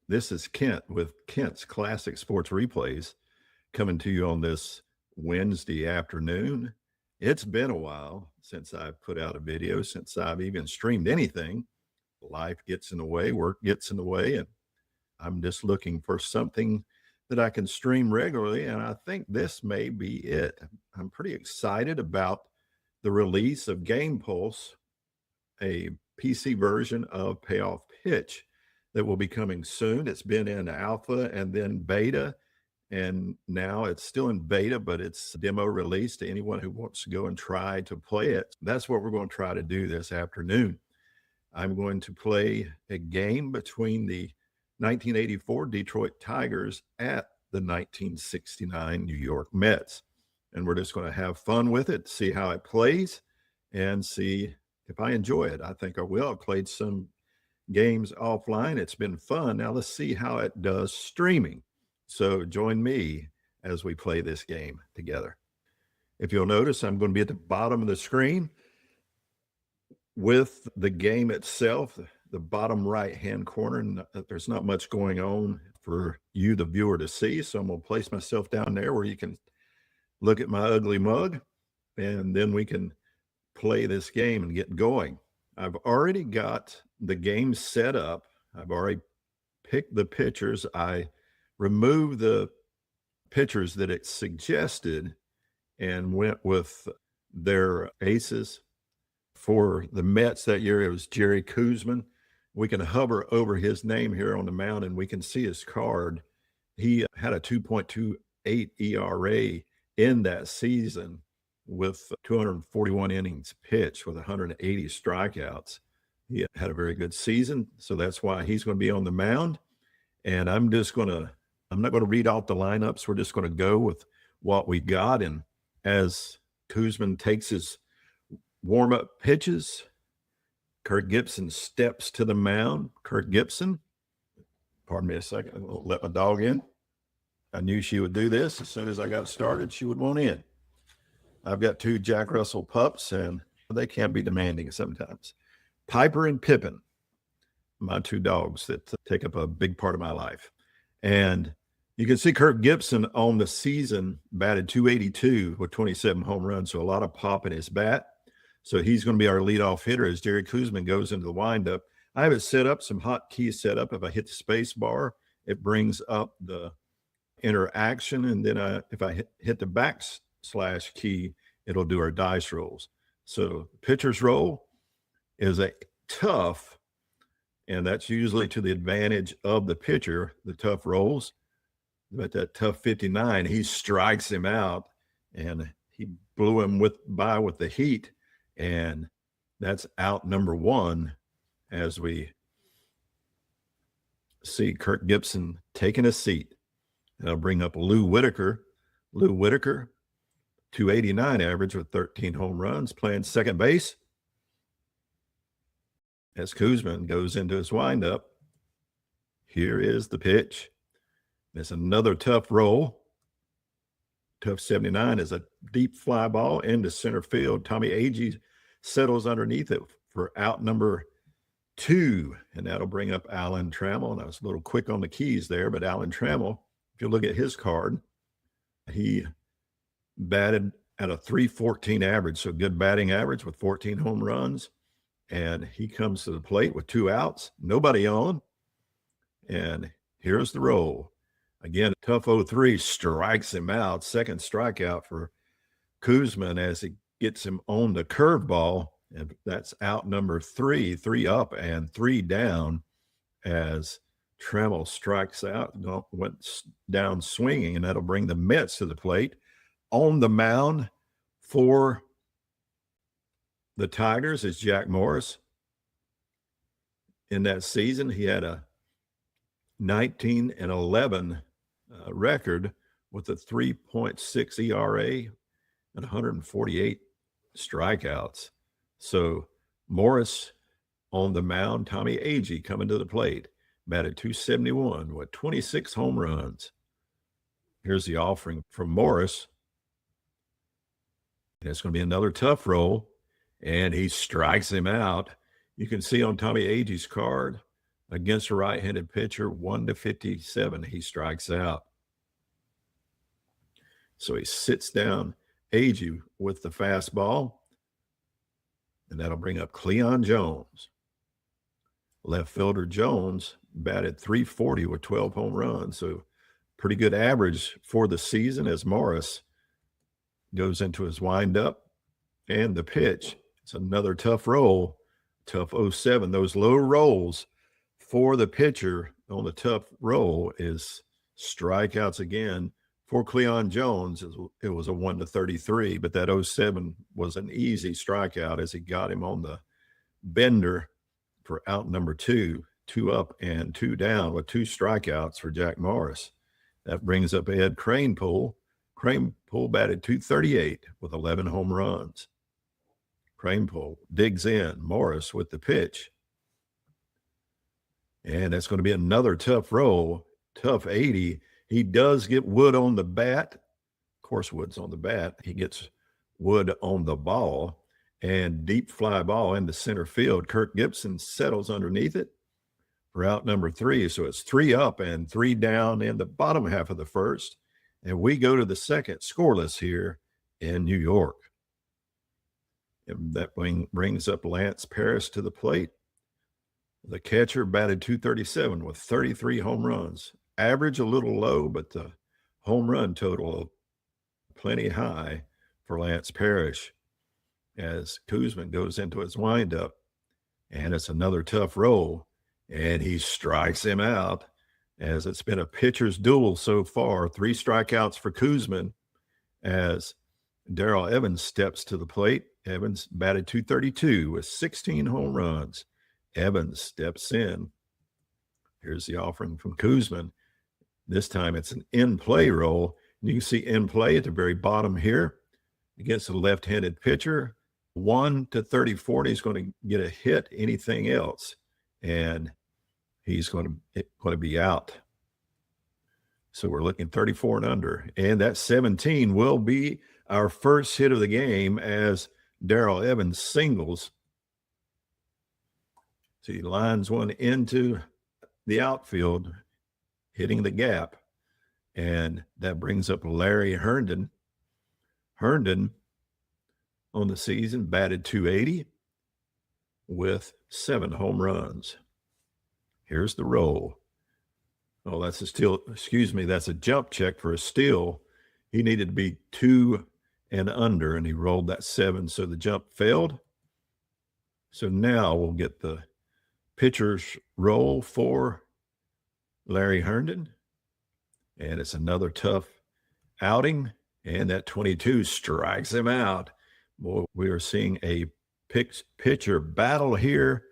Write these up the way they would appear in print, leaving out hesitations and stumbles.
This is Kent with Kent's Classic Sports Replays coming to you on this Wednesday afternoon. It's been a while since I've put out a video, since I've even streamed anything. Life gets in the way, work gets in the way, and I'm just looking for something that I can stream regularly, and I think this may be it. I'm pretty excited about the release of Game Pulse, a PC version of Payoff Pitch that will be coming soon. It's been in alpha and then beta, and now it's still in beta, but it's demo release to anyone who wants to go and try to play it. That's what we're going to try to do this afternoon. I'm going to play a game between the 1984 Detroit Tigers at the 1969 New York Mets. And we're just going to have fun with it, see how it plays, and see if I enjoy it. I think I will. I've played some games offline. It's been fun. Now let's see how it does streaming. So join me as we play this game together. If you'll notice, I'm going to be at the bottom of the screen with the game itself, the bottom right-hand corner. And there's not much going on for you, the viewer, to see. So I'm going to place myself down there where you can look at my ugly mug, and then we can play this game and get going. I've already got the game set up. I've already picked the pitchers. I removed the pitchers that it suggested and went with their aces. For the Mets that year, it was Jerry Koosman. We can hover over his name here on the mound and we can see his card. He had a 2.28 ERA in that season with 241 innings pitched with 180 strikeouts. He had a very good season, so that's why he's going to be on the mound. And I'm not going to read off the lineups. We're just going to go with what we got. And as Koosman takes his warm-up pitches, Kirk Gibson steps to the mound. Kirk Gibson, pardon me a second, I'll let my dog in. I knew she would do this. As soon as I got started, she would want in. I've got two Jack Russell pups, and they can be demanding sometimes. Piper and Pippin, my two dogs that take up a big part of my life. And you can see Kirk Gibson on the season batted .282 with 27 home runs, so a lot of pop in his bat. So he's going to be our leadoff hitter as Jerry Koosman goes into the windup. I have it set up, some hotkey set up. If I hit the space bar, it brings up the interaction, and then if I hit the backslash key, it'll do our dice rolls. So pitcher's roll is a tough, and that's usually to the advantage of the pitcher, the tough rolls. But that tough 59, he strikes him out, and he blew him by with the heat, and that's out number one as we see Kirk Gibson taking a seat. And I'll bring up Lou Whitaker. Lou Whitaker, 289 average with 13 home runs, playing second base. As Koosman goes into his windup, here is the pitch. There's another tough roll. Tough 79 is a deep fly ball into center field. Tommy Agee settles underneath it for out number two, and that'll bring up Alan Trammell. And I was a little quick on the keys there, but Alan Trammell, if you look at his card, he batted at a .314 average, so good batting average with 14 home runs. And he comes to the plate with two outs, nobody on. And here's the roll. Again, tough 03 strikes him out. Second strikeout for Koosman as he gets him on the curveball. And that's out number three up and three down as Trammell strikes out, went down swinging, and that'll bring the Mets to the plate. On the mound for the Tigers is Jack Morris. In that season, he had a 19-11 record with a 3.6 ERA and 148 strikeouts. So Morris on the mound, Tommy Agee coming to the plate, batted .271 with 26 home runs. Here's the offering from Morris. And it's going to be another tough roll, and he strikes him out. You can see on Tommy Agee's card, against a right-handed pitcher, 1-57. He strikes out. So he sits down Agee with the fastball, and that'll bring up Cleon Jones. Left fielder Jones batted .340 with 12 home runs, so pretty good average for the season as Morris goes into his windup and the pitch. It's another tough roll, tough 0-7. Those low rolls for the pitcher on the tough roll is strikeouts again. For Cleon Jones, it was a 1-33, but that 0-7 was an easy strikeout as he got him on the bender for out number 2, 2 up and 2 down with 2 strikeouts for Jack Morris. That brings up Ed Kranepool. Kranepool batted .238 with 11 home runs. Kranepool digs in. Morris with the pitch. And that's going to be another tough roll, tough 80. He does get Wood on the bat. Of course, Wood's on the bat. He gets Wood on the ball. And deep fly ball into center field. Kirk Gibson settles underneath it for out number 3. So it's 3 up and 3 down in the bottom half of the first. And we go to the second, scoreless here in New York. And that brings up Lance Parrish to the plate. The catcher batted .237 with 33 home runs. Average a little low, but the home run total plenty high for Lance Parrish as Koosman goes into his windup. And it's another tough roll, and he strikes him out as it's been a pitcher's duel so far. 3 strikeouts for Koosman as Darrell Evans steps to the plate. Evans batted .232 with 16 home runs. Evans steps in. Here's the offering from Koosman. This time it's an in-play roll. You can see in-play at the very bottom here against a left-handed pitcher. 1-34. He's going to get a hit, anything else, and he's going to be out. So we're looking 34 and under. And that 17 will be our first hit of the game as Darrell Evans singles. So he lines one into the outfield, hitting the gap. And that brings up Larry Herndon. Herndon on the season batted .280 with 7 home runs. Here's the roll. Oh, that's a steal. Excuse me, that's a jump check for a steal. He needed to be 2 and under, and he rolled that 7, so the jump failed. So now we'll get the pitcher's roll for Larry Herndon. And it's another tough outing, and that 22 strikes him out. Boy, we are seeing a pitcher battle here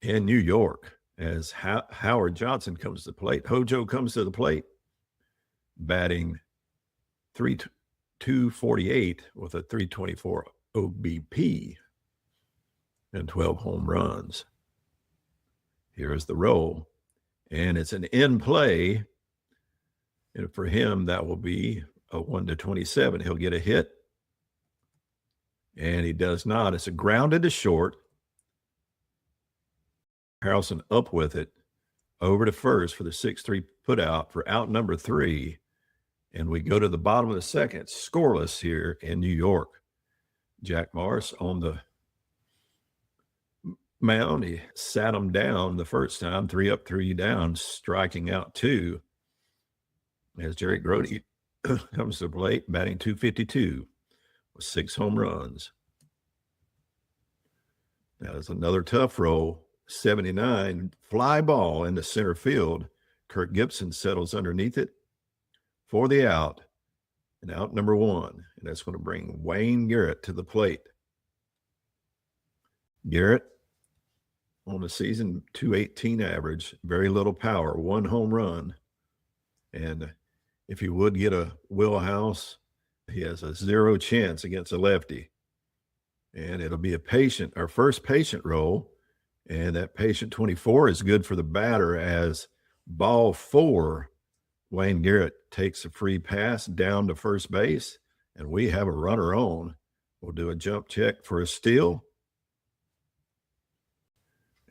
in New York as Howard Johnson comes to the plate. Hojo comes to the plate, batting .248 with a .324 OBP and 12 home runs. Here's the roll, and it's an in-play. And for him, that will be a 1-27. He'll get a hit, and he does not. It's a grounded to short. Harrelson up with it over to first for the 6-3 put out for out number 3. And we go to the bottom of the second, scoreless here in New York. Jack Morris on the mound. He sat him down the first time, 3 up, 3 down, striking out 2. As Jerry Grody comes to the plate, batting .252 with 6 home runs. That is another tough roll. 79, fly ball into center field. Kirk Gibson settles underneath it for the out. And out number 1. And that's going to bring Wayne Garrett to the plate. Garrett on the season, .218 average, very little power, 1 home run. And if he would get a wheelhouse, he has a 0 chance against a lefty. And it'll be our first patient roll. And that patient 24 is good for the batter as ball 4, Wayne Garrett takes a free pass down to first base, and we have a runner on. We'll do a jump check for a steal.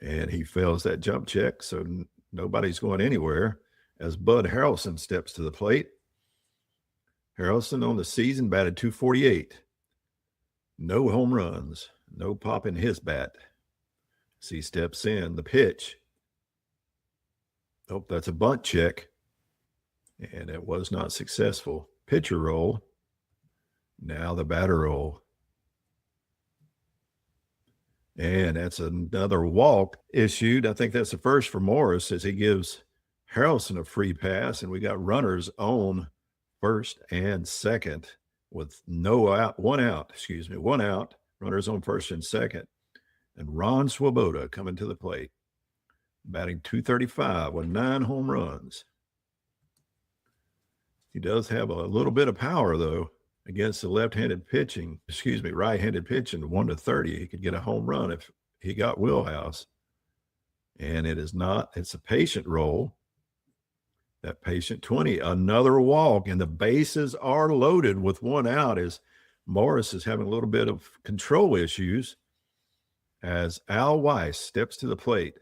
And he fails that jump check, so nobody's going anywhere as Bud Harrelson steps to the plate. Harrelson on the season batted .248. No home runs, no pop in his bat. As he steps in, the pitch. Oh, that's a bunt check. And it was not successful. Pitcher roll. Now the batter roll. And that's another walk issued. I think that's the first for Morris as he gives Harrelson a free pass. And we got runners on first and second with one out. Runners on first and second. And Ron Swoboda coming to the plate, batting .235 with 9 home runs. He does have a little bit of power, though, against the right-handed pitching, 1-30. He could get a home run if he got wheelhouse. And it's a patient roll. That patient 20, another walk, and the bases are loaded with 1 out as Morris is having a little bit of control issues as Al Weiss steps to the plate,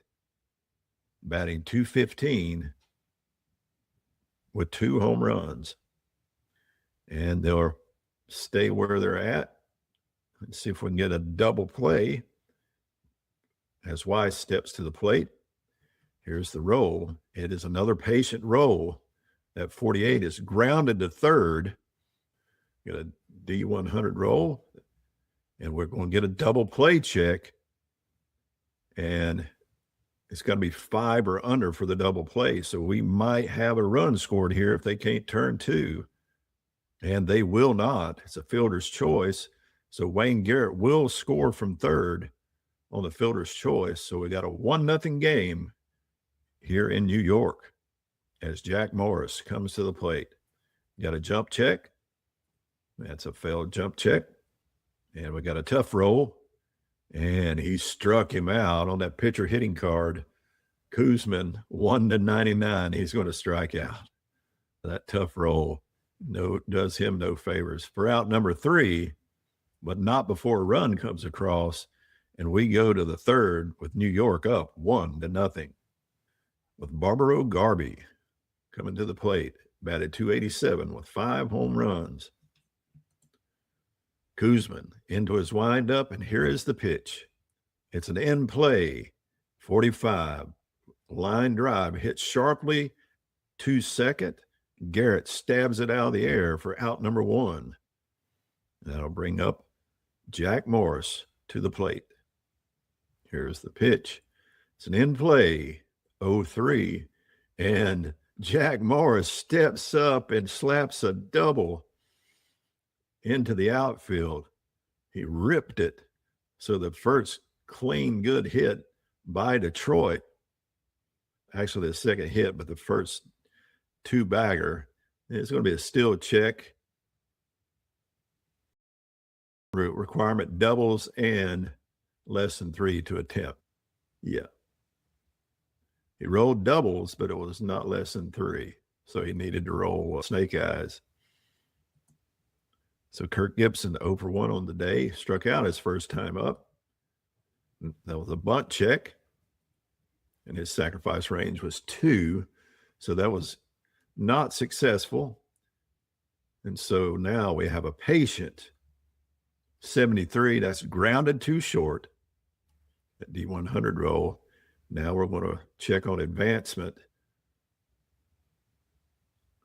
batting .215 with 2 home runs. And they'll stay where they're at. Let's see if we can get a double play as Weiss steps to the plate. Here's the roll. It is another patient roll. That 48 is grounded to third. Get a D100 roll, and we're going to get a double play check. And it's got to be 5 or under for the double play. So we might have a run scored here if they can't turn 2. And they will not. It's a fielder's choice. So Wayne Garrett will score from third on the fielder's choice. So we got a 1-0 game here in New York as Jack Morris comes to the plate. Got a jump check. That's a failed jump check. And we got a tough roll. And he struck him out on that pitcher hitting card. Kuzman, 1-99. He's going to strike out. That tough roll does him no favors. For out number 3, but not before a run comes across. And we go to the third with New York up 1-0. With Barbaro Garby coming to the plate, batted .287 with 5 home runs. Kuzman into his windup, and here is the pitch. It's an in play, 45. Line drive hit sharply to second. Garrett stabs it out of the air for out number 1. That'll bring up Jack Morris to the plate. Here's the pitch. It's an in play, 0-3, and Jack Morris steps up and slaps a double into the outfield. He ripped it. So the first clean, good hit by Detroit, actually the second hit, but the first 2-bagger. It's going to be a still check. Requirement doubles and less than 3 to attempt. Yeah. He rolled doubles, but it was not less than 3. So he needed to roll snake eyes. So Kirk Gibson, 0 for 1 on the day, struck out his first time up. That was a bunt check. And his sacrifice range was 2. So that was not successful. And so now we have a patient 73. That's grounded too short. That D100 roll. Now we're going to check on advancement.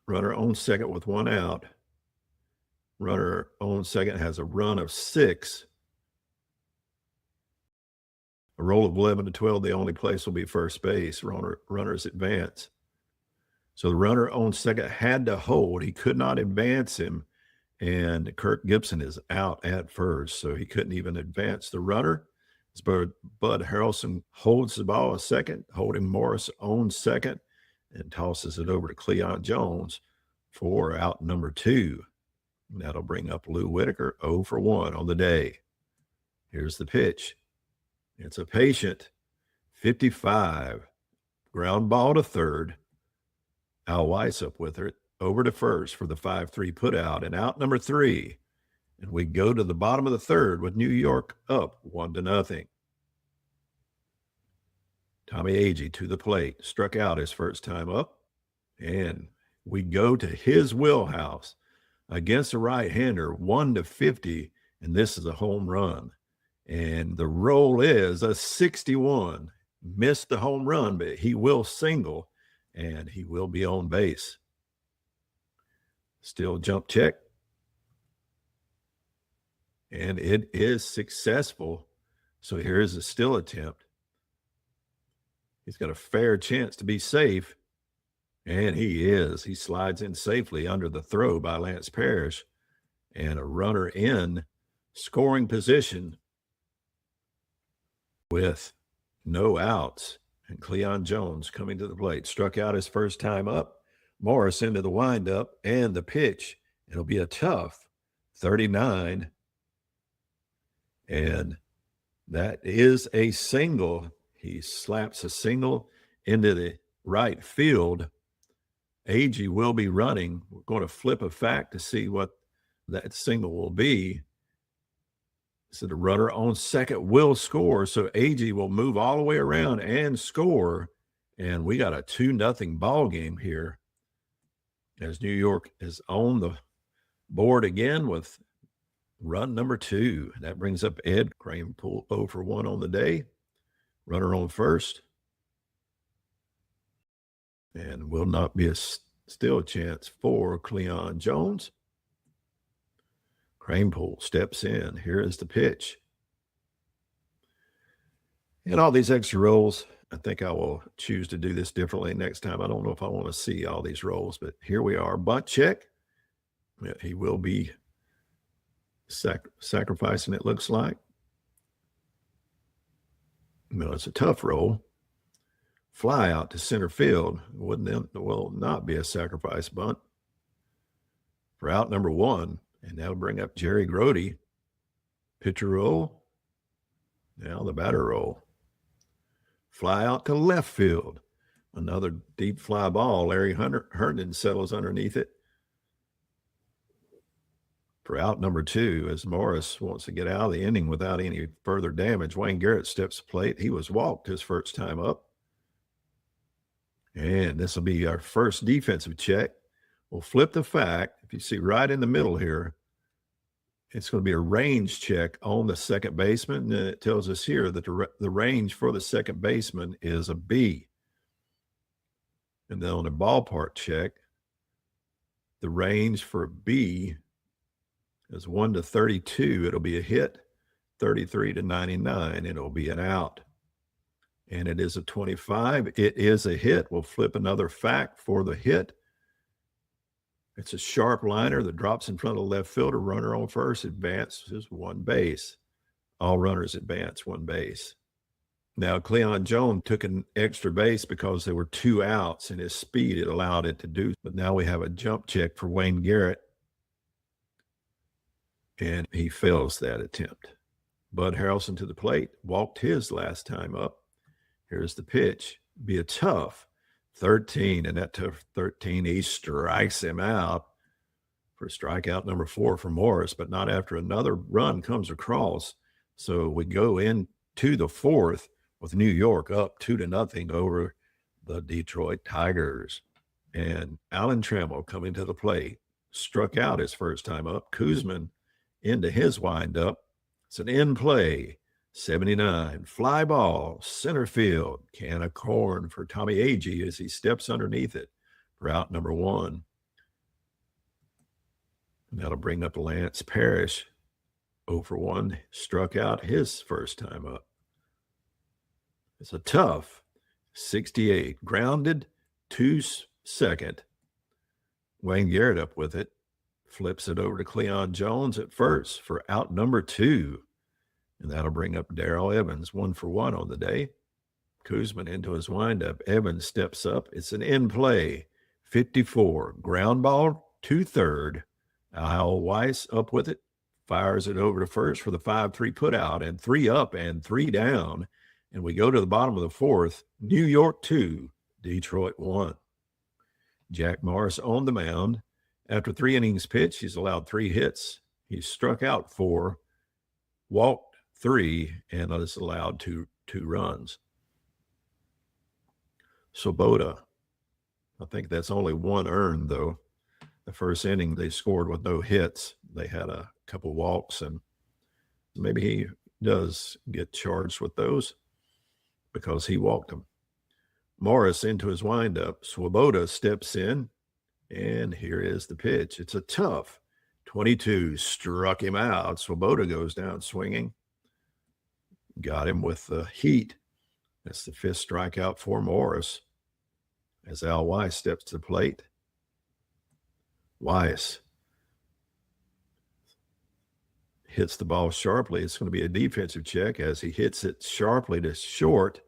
Runner on second with 1 out. Runner on second has a run of 6. A roll of 11 to 12, the only place will be first base. Runners advance. So the runner on second had to hold. He could not advance him. And Kirk Gibson is out at first, so he couldn't even advance the runner. Bud Harrelson holds the ball a second, holding Morris on second, and tosses it over to Cleon Jones for out number 2. That'll bring up Lou Whitaker, 0 for 1 on the day. Here's the pitch. It's a patient 55. Ground ball to third. Al Weiss up with it, over to first for the 5-3 put out, and out number 3. And we go to the bottom of the third with New York up 1-0. Tommy Agee to the plate, struck out his first time up, and we go to his wheelhouse against a right-hander, 1-50, and this is a home run. And the roll is a 61. Missed the home run, but he will single, and he will be on base. Still jump check. And it is successful. So here's a still attempt. He's got a fair chance to be safe. And he is. He slides in safely under the throw by Lance Parrish. And a runner in scoring position with no outs. And Cleon Jones coming to the plate. Struck out his first time up. Morris into the windup and the pitch. It'll be a tough 39. And that is a single. He slaps a single into the right field. Agee will be running. We're going to flip a fact to see what that single will be. So the runner on second will score. So Agee will move all the way around and score. And we got a 2-0 ball game here as New York is on the board again with run number 2. That brings up Ed Kranepool 0 for 1 on the day. Runner on first. And will not be a still chance for Cleon Jones. Kranepool steps in. Here is the pitch. And all these extra rolls, I think I will choose to do this differently next time. I don't know if I want to see all these rolls, but here we are. Bunt check. He will be sacrificing, it looks like. No, it's a tough roll. Fly out to center field. Will not be a sacrifice bunt for out number 1. And that'll bring up Jerry Grody. Pitcher roll. Now the batter roll. Fly out to left field. Another deep fly ball. Larry Herndon settles underneath it for out number 2 as Morris wants to get out of the inning without any further damage. Wayne Garrett steps to plate. He was walked his first time up. And this will be our first defensive check. We'll flip the fact. If you see right in the middle here, it's going to be a range check on the second baseman. And it tells us here that the range for the second baseman is a B. And then on the ballpark check, the range for B is 1 to 32. It'll be a hit. 33 to 99. It'll be an out. And it is a 25. It is a hit. We'll flip another fact for the hit. It's a sharp liner that drops in front of the left fielder. Runner on first advances 1 base. All runners advance 1 base. Now, Cleon Jones took an extra base because there were 2 outs, and his speed it allowed it to do. But now we have a jump check for Wayne Garrett, and he fails that attempt. Bud Harrelson to the plate, walked his last time up. Here's the pitch. Be a tough 13, and that tough 13, he strikes him out for strikeout number 4 for Morris, but not after another run comes across. So we go into the 4th with New York up 2-0 over the Detroit Tigers. And Alan Trammell coming to the plate, struck out his first time up. Kuzman into his windup. It's an in play. 79, fly ball, center field, can of corn for Tommy Agee as he steps underneath it for out number 1. And that'll bring up Lance Parrish, 0 for 1, struck out his first time up. It's a tough 68, grounded to second. Wayne Garrett up with it, flips it over to Cleon Jones at first for out number 2. And that'll bring up Darrell Evans, 1 for 1 on the day. Kuzman into his windup. Evans steps up. It's an in play. 54. Ground ball to third. Al Weiss up with it. Fires it over to first for the 5-3 put out. And 3 up and 3 down. And we go to the bottom of the 4th. New York 2, Detroit 1. Jack Morris on the mound. After 3 innings pitched, he's allowed 3 hits. He's struck out 4, walked 3, and is allowed two runs. Swoboda. I think that's only one earned, though. The first inning, they scored with no hits. They had a couple walks, and maybe he does get charged with those because he walked them. Morris into his windup. Swoboda steps in, and here is the pitch. It's a tough 22. Struck him out. Swoboda goes down swinging. Got him with the heat. That's the fifth strikeout for Morris as Al Weiss steps to the plate. Weiss hits the ball sharply. It's going to be a defensive check as he hits it sharply to short.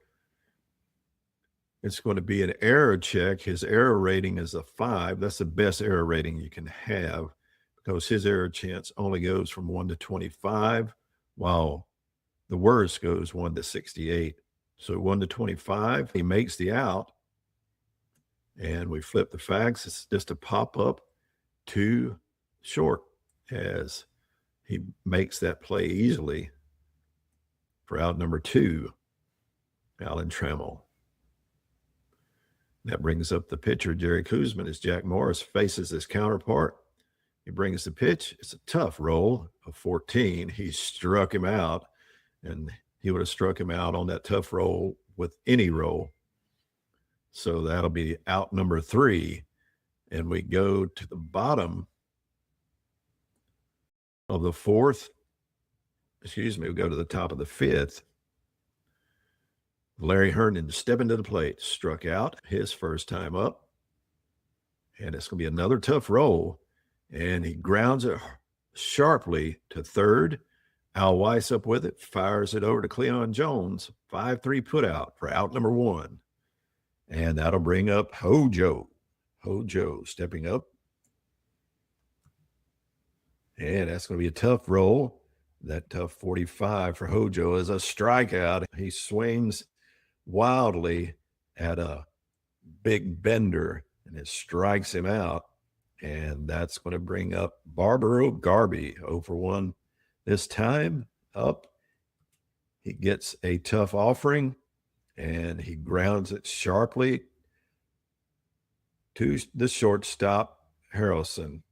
It's going to be an error check. His error rating is a 5. That's the best error rating you can have because his error chance only goes from 1 to 25, while the worst goes 1 to 68. So 1 to 25, he makes the out. And we flip the facts. It's just a pop-up to short as he makes that play easily for out number 2, Alan Trammell. That brings up the pitcher, Jerry Koosman, as Jack Morris faces his counterpart. He brings the pitch. It's a tough roll of 14. He struck him out, and he would have struck him out on that tough roll with any roll. So that'll be out number 3. And we go to the bottom of the 4th. We go to the top of the 5th. Larry Herndon stepping to the plate, struck out his first time up. And it's going to be another tough roll. And he grounds it sharply to third. Al Weiss up with it, fires it over to Cleon Jones. 5-3 put out for out number 1. And that'll bring up Hojo. Hojo stepping up. And that's going to be a tough roll. That tough 45 for Hojo is a strikeout. He swings wildly at a big bender, and it strikes him out. And that's going to bring up Barbaro Garby, 0 for 1 this time up. He gets a tough offering, and he grounds it sharply to the shortstop, Harrelson,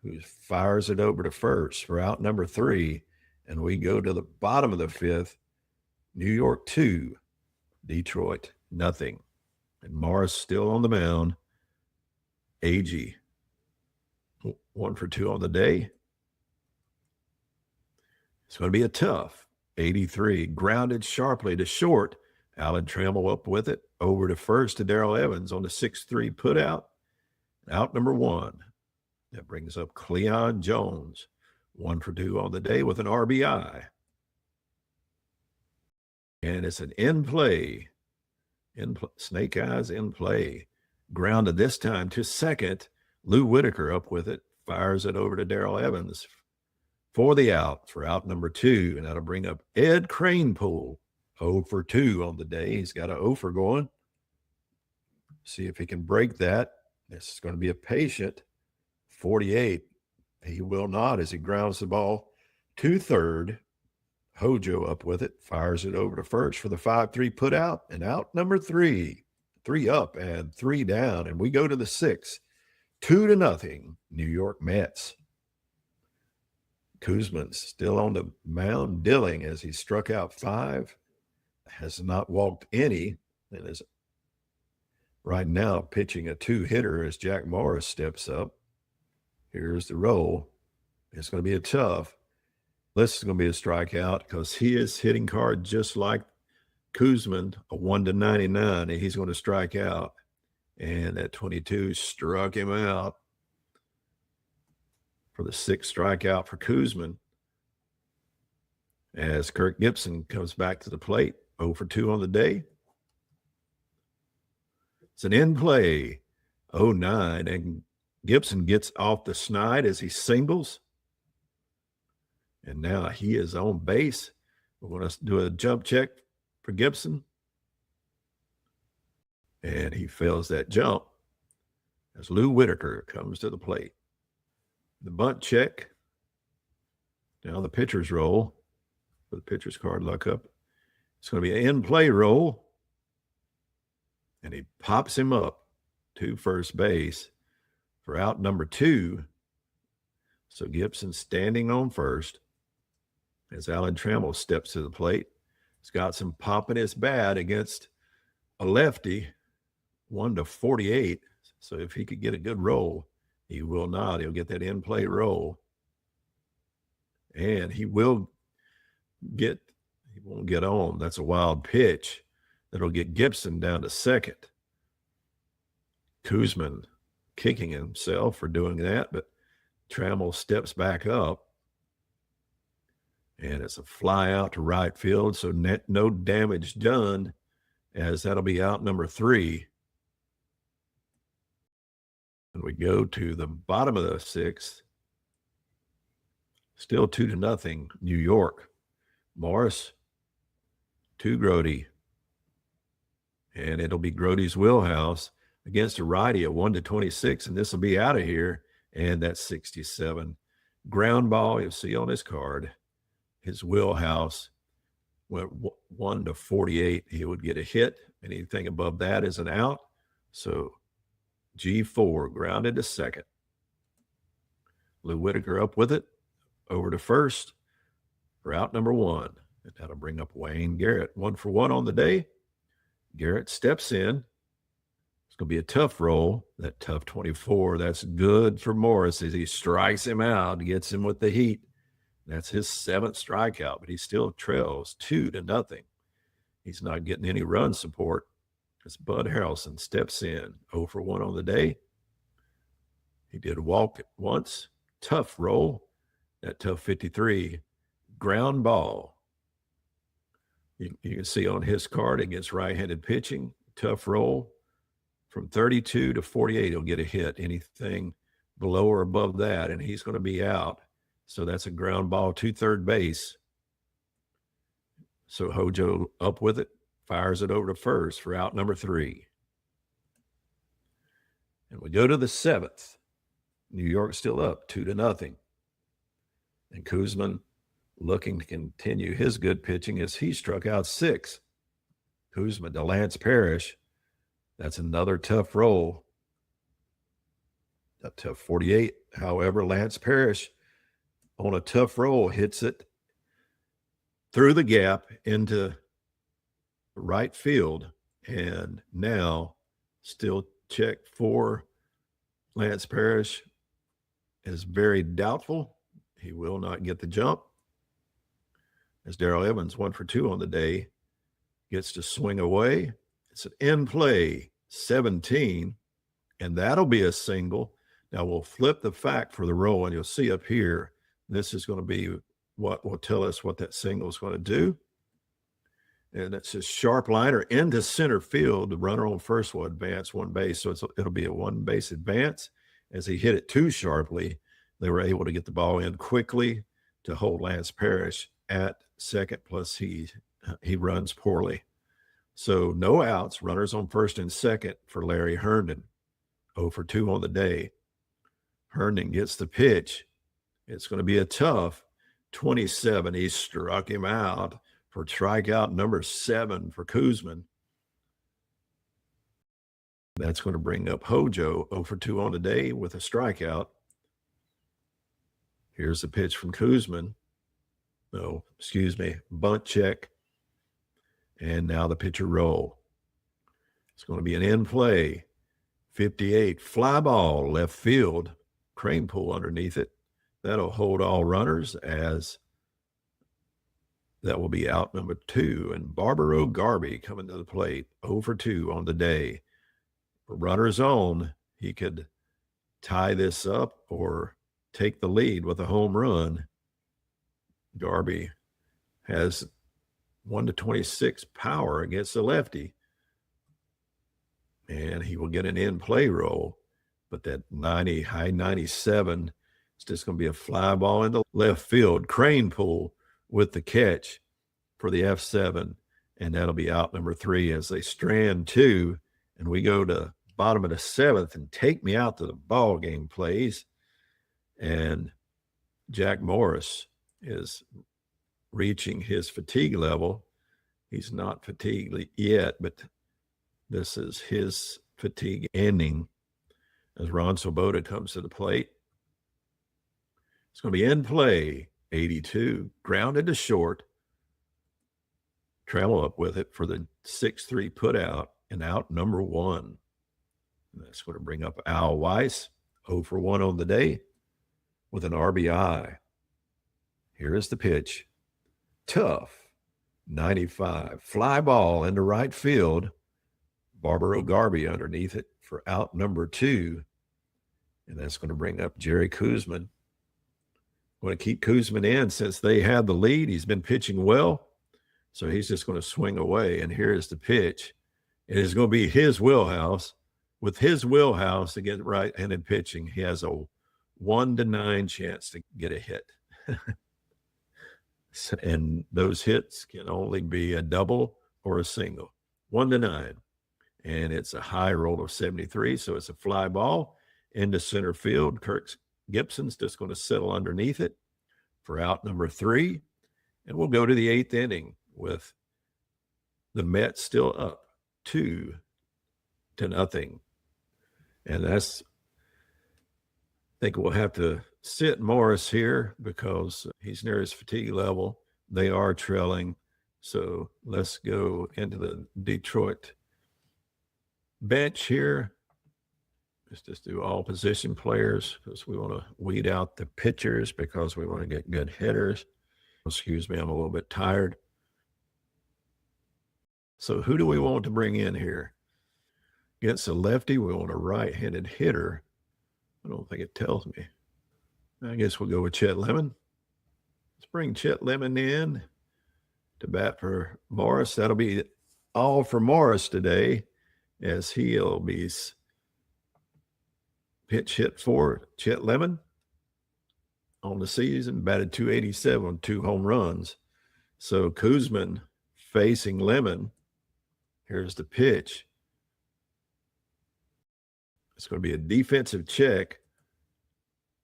who fires it over to first for out number 3. And we go to the bottom of the 5th, New York 2, Detroit nothing. And Morris still on the mound. Agee, 1 for 2 on the day. It's going to be a tough 83. Grounded sharply to short. Alan Trammell up with it. Over to first to Darrell Evans on the 6-3 put out. Out number 1. That brings up Cleon Jones. 1 for 2 on the day with an RBI. And it's an in play. Snake eyes in play. Grounded this time to second. Lou Whitaker up with it. Fires it over to Darrell Evans for the out for out number 2. And that'll bring up Ed Kranepool. 0 for 2 on the day. He's got an 0 for going. See if he can break that. This is going to be a patient 48. He will not as he grounds the ball to third. Hojo up with it, fires it over to first for the 5-3 put out, and out number 3. 3 up and 3 down, and we go to the 6th. 2-0, New York Mets. Koosman still on the mound, dealing as he struck out 5. Has not walked any, and is right now pitching a 2-hitter as Jack Morris steps up. Here's the roll. It's going to be a tough. This is going to be a strikeout because he is hitting hard just like Koosman, a 1 to 99, and he's going to strike out. And that 22 struck him out for the 6th strikeout for Koosman. As Kirk Gibson comes back to the plate, 0 for 2 on the day. It's an in play, 0-9, and Gibson gets off the snide as he singles. And now he is on base. We're going to do a jump check for Gibson. And he fails that jump as Lou Whitaker comes to the plate. The bunt check. Now the pitcher's roll. Put the pitcher's card luck up. It's going to be an in-play roll. and he pops him up to first base for out number 2. So Gibson standing on first as Alan Trammell steps to the plate. He's got some pop in his bat against a lefty, 1-48. So if he could get a good roll, he will not. He'll get that in-play roll. And he won't get on. That's a wild pitch that'll get Gibson down to second. Koosman kicking himself for doing that, but Trammell steps back up. And it's a fly out to right field, so no damage done, as that'll be out number 3. And we go to the bottom of the 6th. Still 2-0, New York. Morris to Grody. And it'll be Grody's wheelhouse against a righty at 1-26, and this will be out of here. And that's 67. Ground ball, you'll see on his card. His wheelhouse went 1-48. He would get a hit. Anything above that is an out. So G4 grounded to second. Lou Whitaker up with it, over to first for out number 1. And that'll bring up Wayne Garrett. 1 for 1 on the day. Garrett steps in. It's going to be a tough roll. That tough 24. That's good for Morris as he strikes him out, gets him with the heat. That's his 7th strikeout, but he still trails 2-0. He's not getting any run support as Bud Harrelson steps in. 0 for 1 on the day. He did walk once. Tough roll. That tough 53. Ground ball. You can see on his card against right-handed pitching. Tough roll. From 32 to 48, he'll get a hit. Anything below or above that, and he's going to be out. So that's a ground ball to third base. So Hojo up with it, fires it over to first for out number 3. And we go to the 7th. New York still up 2-0. And Koosman looking to continue his good pitching as he struck out 6. Koosman to Lance Parrish. That's another tough roll. A tough 48. However, Lance Parrish on a tough roll hits it through the gap into right field. And now still check for Lance Parrish is very doubtful. He will not get the jump. As Darrell Evans, 1 for 2 on the day, gets to swing away. It's an in play, 17, and that'll be a single. Now we'll flip the fact for the roll, and you'll see up here, this is going to be what will tell us what that single is going to do. And it's a sharp liner into center field. The runner on first will advance 1 base, so it'll be a 1 base advance. As he hit it too sharply, they were able to get the ball in quickly to hold Lance Parrish at second, plus he runs poorly. So no outs, runners on first and second for Larry Herndon. 0 for 2 on the day. Herndon gets the pitch. It's going to be a tough 27. He struck him out for strikeout number 7 for Koosman. That's going to bring up Hojo, 0 for 2 on the day with a strikeout. Here's the pitch from Koosman. No, excuse me, bunt check. And now the pitcher roll. It's going to be an in play. 58, fly ball, left field. Crane pull underneath it. That'll hold all runners as that will be out number 2. And Barbaro Garby coming to the plate, 0 for 2 on the day. Runners on, he could tie this up or take the lead with a home run. Garby has 1-26 power against the lefty. And he will get an in-play roll. But that 90, high 97, it's just going to be a fly ball in the left field. Crane pull with the catch for the F7. And that'll be out number 3 as they strand 2. And we go to bottom of the 7th and take me out to the ball game plays. And Jack Morris is reaching his fatigue level. He's not fatigued yet, but This is his fatigue ending as Ron Swoboda comes to the plate. It's going to be in play, 82, grounded to short. Trammell up with it for the 6-3 put out, and out number 1. And that's going to bring up Al Weiss, 0 for 1 on the day with an RBI. Here is the pitch. Tough, 95. Fly ball into right field. Barbaro Garby underneath it for out number 2. And that's going to bring up Jerry Koosman. Going to keep Koosman in since they had the lead. He's been pitching well. So he's just going to swing away. And here's the pitch. It is going to be his wheelhouse. With his wheelhouse to get right-handed pitching, he has a 1 to 9 chance to get a hit. And those hits can only be a double or a single. 1 to 9. And it's a high roll of 73. So it's a fly ball into center field. Kirk Gibson's just going to settle underneath it for out number 3. And we'll go to the 8th inning with the Mets still up 2-0. And I think we'll have to sit Morris here because he's near his fatigue level. They are trailing. So let's go into the Detroit bench here. Let's just do all position players because we want to weed out the pitchers because we want to get good hitters. Excuse me, I'm a little bit tired. So who do we want to bring in here? Against a lefty, we want a right-handed hitter. I don't think it tells me. I guess we'll go with Chet Lemon. Let's bring Chet Lemon in to bat for Morris. That'll be all for Morris today as he'll be pitch hit for Chet Lemon on the season, batted .287 on 2 home runs. So Koosman facing Lemon. Here's the pitch. It's going to be a defensive check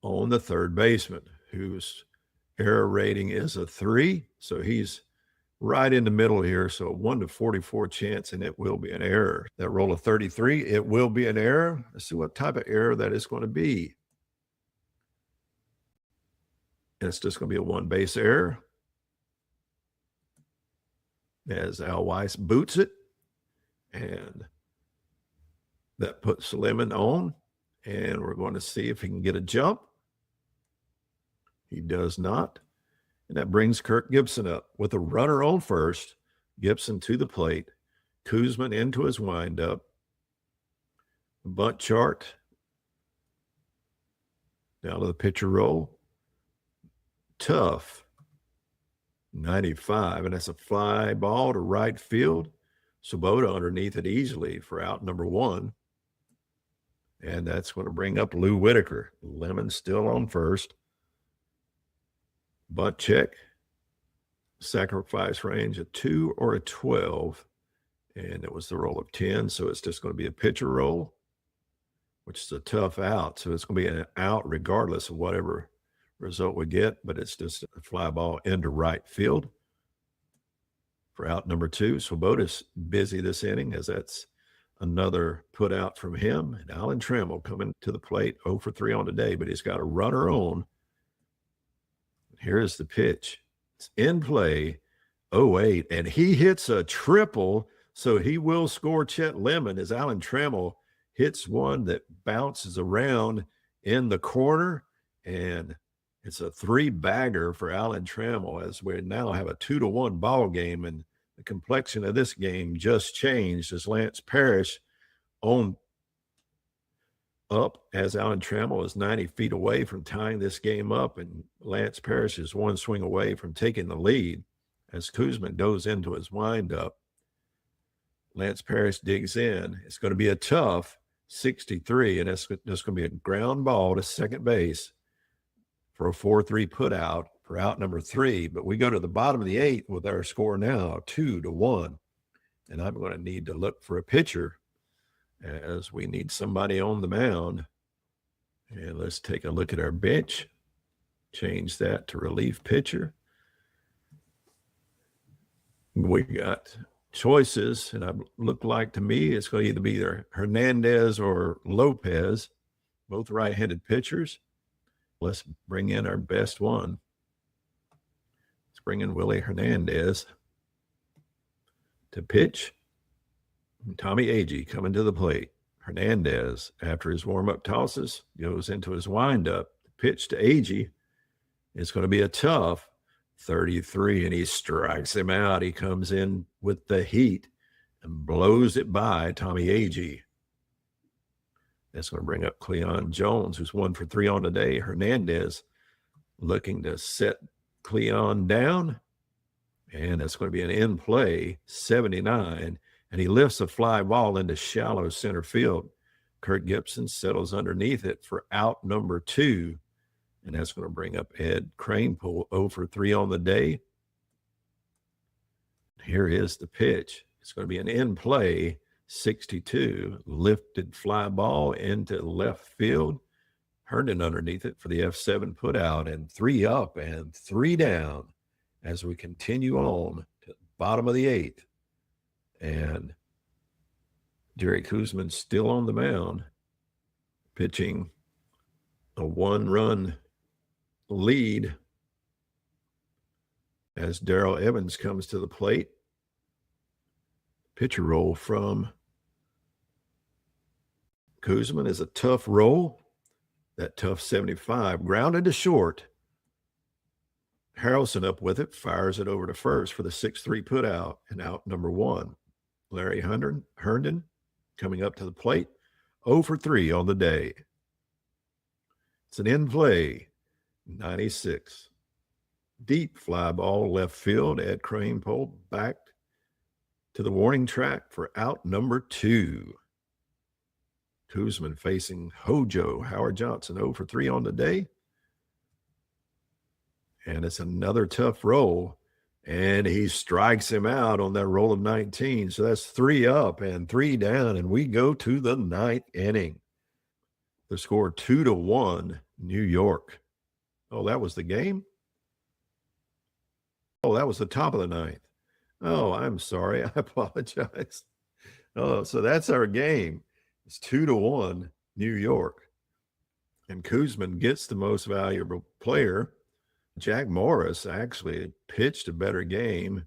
on the third baseman, whose error rating is a 3. So he's right in the middle here. So a 1 to 44 chance, and it will be an error. That roll of 33, it will be an error. Let's see what type of error that is going to be. And it's just going to be a 1-base error as Al Weiss boots it. And that puts Lemon on, and we're going to see if he can get a jump. He does not. And that brings Kirk Gibson up with a runner on first. Gibson to the plate. Koosman into his windup. Bunt chart. Down to the pitcher roll. Tough. 95. And that's a fly ball to right field. Swoboda underneath it easily for out number 1. And that's going to bring up Lou Whitaker. Lemon still on first. Bunt check. Sacrifice range, a 2 or a 12. And it was the roll of 10. So it's just going to be a pitcher roll, which is a tough out. So it's going to be an out regardless of whatever result we get. But it's just a fly ball into right field for out number 2. Swoboda's busy this inning as that's another put out from him. And Alan Trammell coming to the plate, 0 for 3 on the day, but he's got a runner on. Here is the pitch. It's in play, 0-8, and he hits a triple, so he will score Chet Lemon as Alan Trammell hits one that bounces around in the corner, and it's a 3-bagger for Alan Trammell as we now have a 2-1 ball game, and the complexion of this game just changed as Lance Parrish on up as Alan Trammell is 90 feet away from tying this game up, and Lance Parrish is 1 swing away from taking the lead as Koosman goes into his windup. Lance Parrish digs in. It's going to be a tough 63, and it's just going to be a ground ball to second base for a 4-3 put out for out number 3. But we go to the bottom of the 8th with our score now 2-1. And I'm going to need to look for a pitcher as we need somebody on the mound. And let's take a look at our bench. Change that to relief pitcher. We got choices, and it looked like to me it's going to either be either Hernandez or Lopez, both right-handed pitchers. Let's bring in our best one. Let's bring in Willie Hernandez to pitch. Tommy Agee coming to the plate. Hernandez, after his warm-up tosses, goes into his windup. Pitch to Agee. It's going to be a tough 33, and he strikes him out. He comes in with the heat and blows it by Tommy Agee. That's going to bring up Cleon Jones, who's 1 for 3 on the day. Hernandez looking to set Cleon down, and that's going to be an in play, 79, and he lifts a fly ball into shallow center field. Kurt Gibson settles underneath it for out number 2, and that's going to bring up Ed Kranepool, 0 for 3 on the day. Here is the pitch. It's going to be an in play, 62, lifted fly ball into left field. Herndon underneath it for the F7 put out, and 3 up and 3 down as we continue on to the bottom of the 8th. And Jerry Koosman still on the mound, pitching a 1-run lead as Darrell Evans comes to the plate. Pitcher roll from Koosman is a tough roll. That tough 75, grounded to short. Harrelson up with it, fires it over to first for the 6-3 put out, and out number 1. Larry Herndon coming up to the plate, 0 for 3 on the day. It's an in play, 96. Deep fly ball left field. Ed Kranepool back to the warning track for out number 2. Koosman facing Hojo, Howard Johnson, 0 for 3 on the day. And it's another tough roll, and he strikes him out on that roll of 19. So that's 3 up and 3 down, and we go to the 9th inning. The score 2-1, New York. Oh, that was the game? Oh, that was the top of the 9th. Oh, I'm sorry. I apologize. Oh, so that's our game. It's 2-1, New York. And Koosman gets the most valuable player. Jack Morris actually pitched a better game,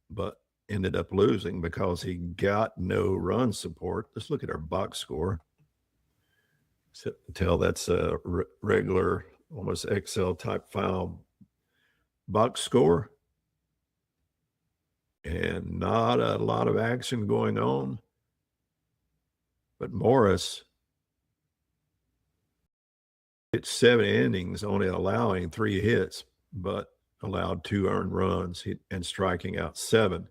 but ended up losing because he got no run support. Let's look at our box score. Tell that's a regular, almost Excel type file box score. And not a lot of action going on. But Morris pitched 7 innings, only allowing 3 hits, but allowed 2 earned runs and striking out 7.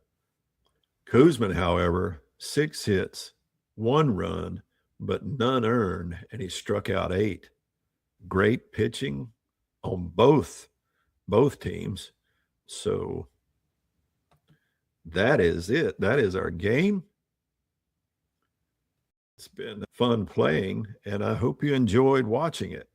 Koosman, however, 6 hits, 1 run, but none earned, and he struck out 8. Great pitching on both teams. So that is it. That is our game. It's been fun playing, and I hope you enjoyed watching it.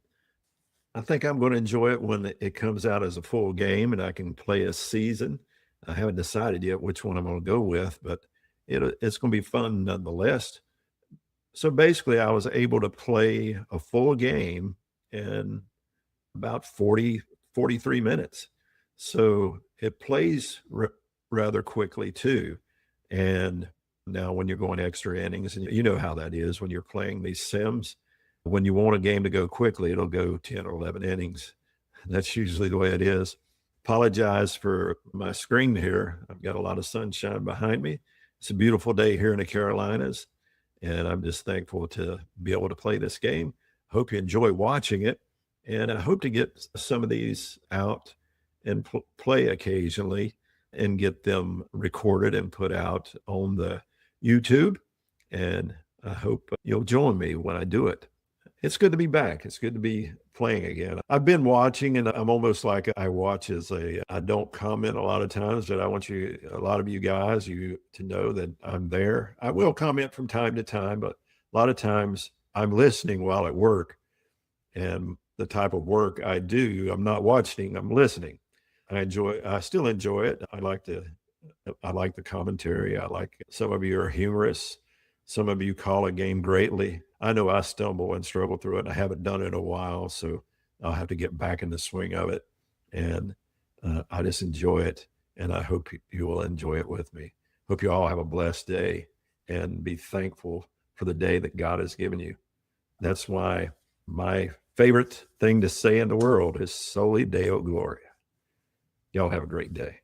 I think I'm going to enjoy it when it comes out as a full game and I can play a season. I haven't decided yet which one I'm going to go with, but it's going to be fun nonetheless. So basically, I was able to play a full game in about 43 minutes. So it plays rather quickly too. And now when you're going extra innings, and you know how that is when you're playing these sims, when you want a game to go quickly, it'll go 10 or 11 innings. That's usually the way it is. Apologize for my screen here. I've got a lot of sunshine behind me. It's a beautiful day here in the Carolinas, and I'm just thankful to be able to play this game. Hope you enjoy watching it, and I hope to get some of these out and play occasionally and get them recorded and put out on the YouTube. And I hope you'll join me when I do it. It's good to be back. It's good to be playing again. I've been watching, and I'm almost like I watch I don't comment a lot of times, but I want a lot of you guys, to know that I'm there. I will comment from time to time, but a lot of times I'm listening while at work, and the type of work I do, I'm not watching, I'm listening. I still enjoy it. I like to I like the commentary. I like some of you are humorous. Some of you call a game greatly. I know I stumble and struggle through it. I haven't done it in a while, so I'll have to get back in the swing of it. And I just enjoy it, and I hope you will enjoy it with me. Hope you all have a blessed day and be thankful for the day that God has given you. That's why my favorite thing to say in the world is Soli Deo Gloria. Y'all have a great day.